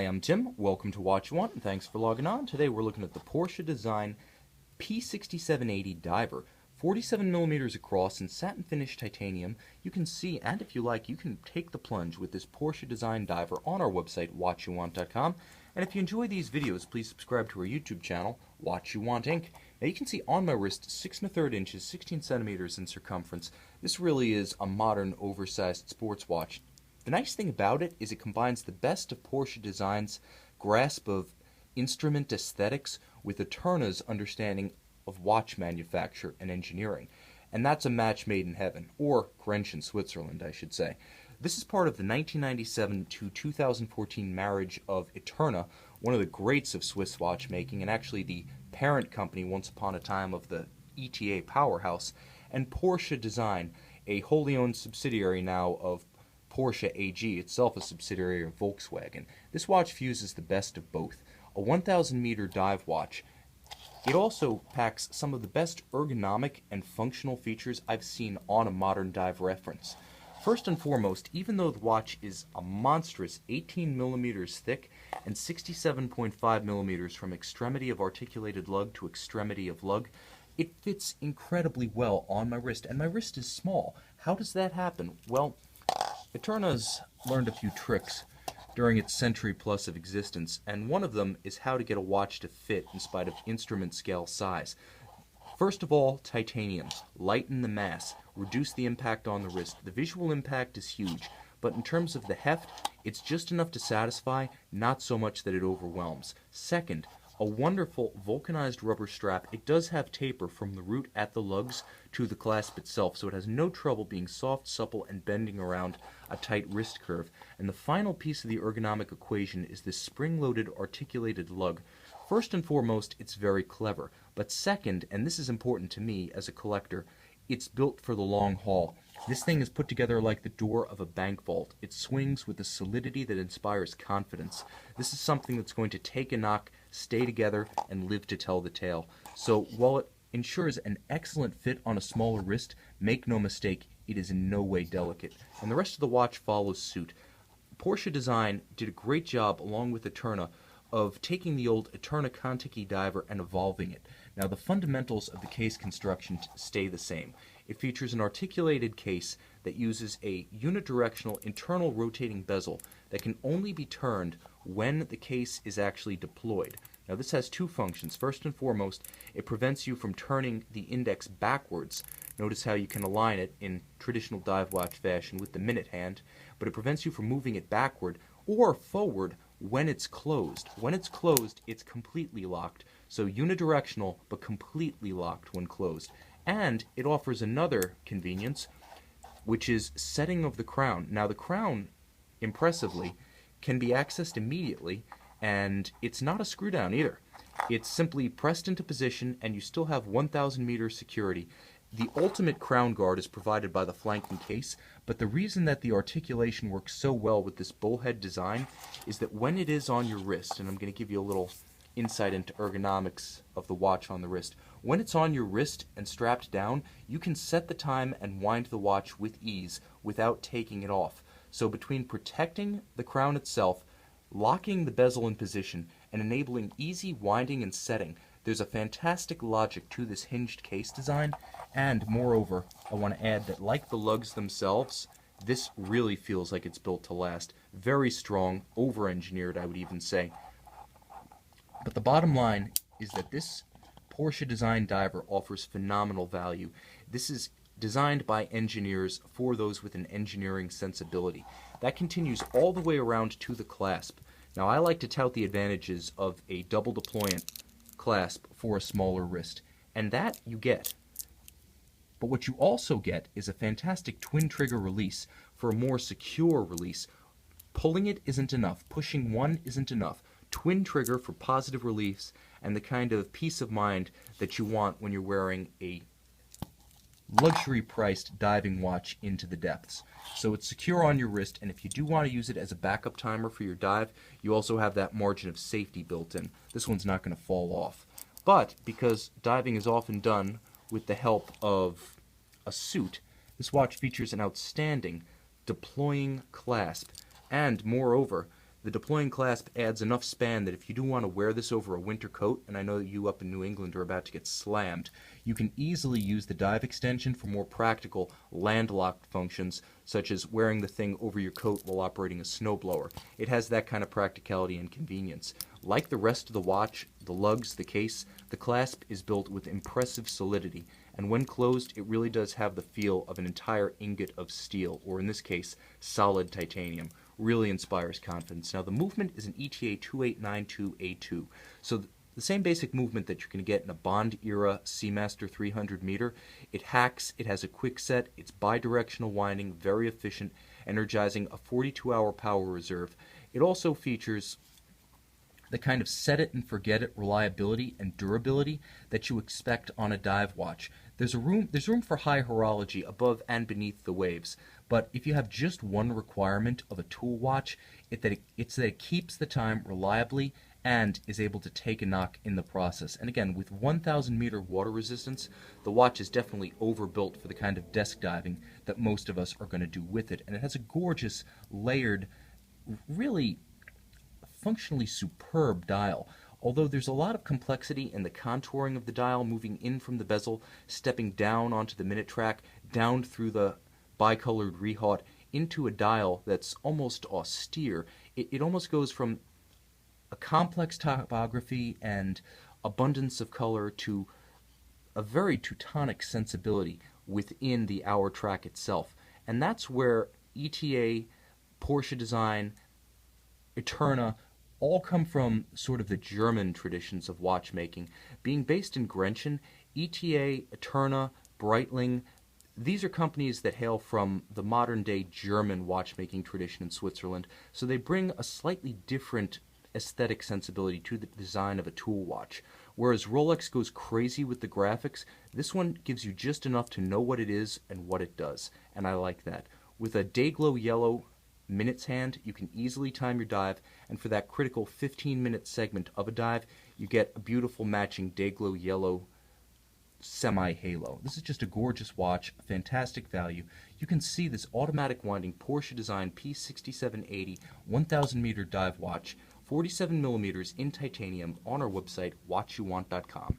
Hi, I'm Tim. Welcome to Watch You Want, and thanks for logging on. Today we're looking at the Porsche Design P'6780 Diver. 47 millimeters across in satin finished titanium. You can see, and if you like, you can take the plunge with this Porsche Design Diver on our website, watchyouwant.com. And if you enjoy these videos, please subscribe to our YouTube channel, Watch You Want Inc. Now you can see on my wrist 6 1/3 inches, 16 centimeters in circumference. This really is a modern, oversized sports watch. The nice thing about it is it combines the best of Porsche Design's grasp of instrument aesthetics with Eterna's understanding of watch manufacture and engineering. And that's a match made in heaven, or Grenchen, Switzerland, I should say. This is part of the 1997 to 2014 marriage of Eterna, one of the greats of Swiss watchmaking, and actually the parent company once upon a time of the ETA powerhouse, and Porsche Design, a wholly owned subsidiary now of Porsche AG, itself a subsidiary of Volkswagen. This watch fuses the best of both. A 1,000 meter dive watch. It also packs some of the best ergonomic and functional features I've seen on a modern dive reference. First and foremost, even though the watch is a monstrous 18 millimeters thick and 67.5 millimeters from extremity of articulated lug to extremity of lug, it fits incredibly well on my wrist, and my wrist is small. How does that happen? Well, Eterna's learned a few tricks during its century plus of existence, and one of them is how to get a watch to fit in spite of instrument scale size. First of all, titanium. Lighten the mass, reduce the impact on the wrist. The visual impact is huge, but in terms of the heft, it's just enough to satisfy, not so much that it overwhelms. Second, a wonderful vulcanized rubber strap. It does have taper from the root at the lugs to the clasp itself, so it has no trouble being soft, supple, and bending around a tight wrist curve. And the final piece of the ergonomic equation is this spring-loaded articulated lug. First and foremost, it's very clever. But second, and this is important to me as a collector, it's built for the long haul. This thing is put together like the door of a bank vault. It swings with a solidity that inspires confidence. This is something that's going to take a knock, stay together, and live to tell the tale. So while it ensures an excellent fit on a smaller wrist, make no mistake, it is in no way delicate. And the rest of the watch follows suit. Porsche Design did a great job, along with Eterna, of taking the old Eterna Kon Tiki Diver and evolving it. Now, the fundamentals of the case construction stay the same. It features an articulated case that uses a unidirectional internal rotating bezel that can only be turned when the case is actually deployed. Now, this has two functions. First and foremost, it prevents you from turning the index backwards. Notice how you can align it in traditional dive watch fashion with the minute hand, but it prevents you from moving it backward or forward when it's closed. When it's closed, it's completely locked. So unidirectional, but completely locked when closed. And it offers another convenience, which is setting of the crown. Now, the crown, impressively, can be accessed immediately, and it's not a screw down either. It's simply pressed into position, and you still have 1,000 meters security. The ultimate crown guard is provided by the flanking case, but the reason that the articulation works so well with this bullhead design is that when it is on your wrist, and I'm going to give you a little insight into ergonomics of the watch on the wrist, when it's on your wrist and strapped down, you can set the time and wind the watch with ease without taking it off. So between protecting the crown itself, locking the bezel in position, and enabling easy winding and setting, there's a fantastic logic to this hinged case design. And moreover, I want to add that, like the lugs themselves, this really feels like it's built to last. Very strong, over-engineered, I would even say. But the bottom line is that this Porsche Design Diver offers phenomenal value. This is designed by engineers for those with an engineering sensibility. That continues all the way around to the clasp. Now, I like to tout the advantages of a double deployant clasp for a smaller wrist, and that you get. But what you also get is a fantastic twin trigger release for a more secure release. Pulling it isn't enough. Pushing one isn't enough. Twin trigger for positive release and the kind of peace of mind that you want when you're wearing a luxury-priced diving watch into the depths. So it's secure on your wrist, and if you do want to use it as a backup timer for your dive, you also have that margin of safety built in. This one's not going to fall off. But because diving is often done with the help of a suit, this watch features an outstanding deploying clasp, and moreover, The deploying clasp adds enough span that if you do want to wear this over a winter coat, and I know that you up in New England are about to get slammed, you can easily use the dive extension for more practical landlocked functions, such as wearing the thing over your coat while operating a snowblower. It has that kind of practicality and convenience. Like the rest of the watch, the lugs, the case, the clasp is built with impressive solidity, and when closed, it really does have the feel of an entire ingot of steel, or in this case, solid titanium. Really inspires confidence. Now, the movement is an ETA 2892A2, so the same basic movement that you're going to get in a Bond-era Seamaster 300 meter. It hacks, it has a quick set, it's bidirectional winding, very efficient, energizing a 42-hour power reserve. It also features the kind of set-it-and-forget-it reliability and durability that you expect on a dive watch. There's room for high horology above and beneath the waves, but if you have just one requirement of a tool watch, it's that it keeps the time reliably and is able to take a knock in the process. And again, with 1,000 meter water resistance, the watch is definitely overbuilt for the kind of desk diving that most of us are going to do with it. And it has a gorgeous, layered, really functionally superb dial. Although there's a lot of complexity in the contouring of the dial, moving in from the bezel, stepping down onto the minute track, down through the bicolored rehaut, into a dial that's almost austere. It almost goes from a complex topography and abundance of color to a very Teutonic sensibility within the hour track itself. And that's where ETA, Porsche Design, Eterna, all come from sort of the German traditions of watchmaking. Being based in Grenchen, ETA, Eterna, Breitling, these are companies that hail from the modern-day German watchmaking tradition in Switzerland, so they bring a slightly different aesthetic sensibility to the design of a tool watch. Whereas Rolex goes crazy with the graphics, this one gives you just enough to know what it is and what it does, and I like that. With a day-glow yellow minutes hand, you can easily time your dive, and for that critical 15-minute segment of a dive, you get a beautiful matching day-glow yellow semi-halo. This is just a gorgeous watch, a fantastic value. You can see this automatic winding Porsche Design P'6780 1,000 meter dive watch, 47 millimeters in titanium, on our website, watchyouwant.com.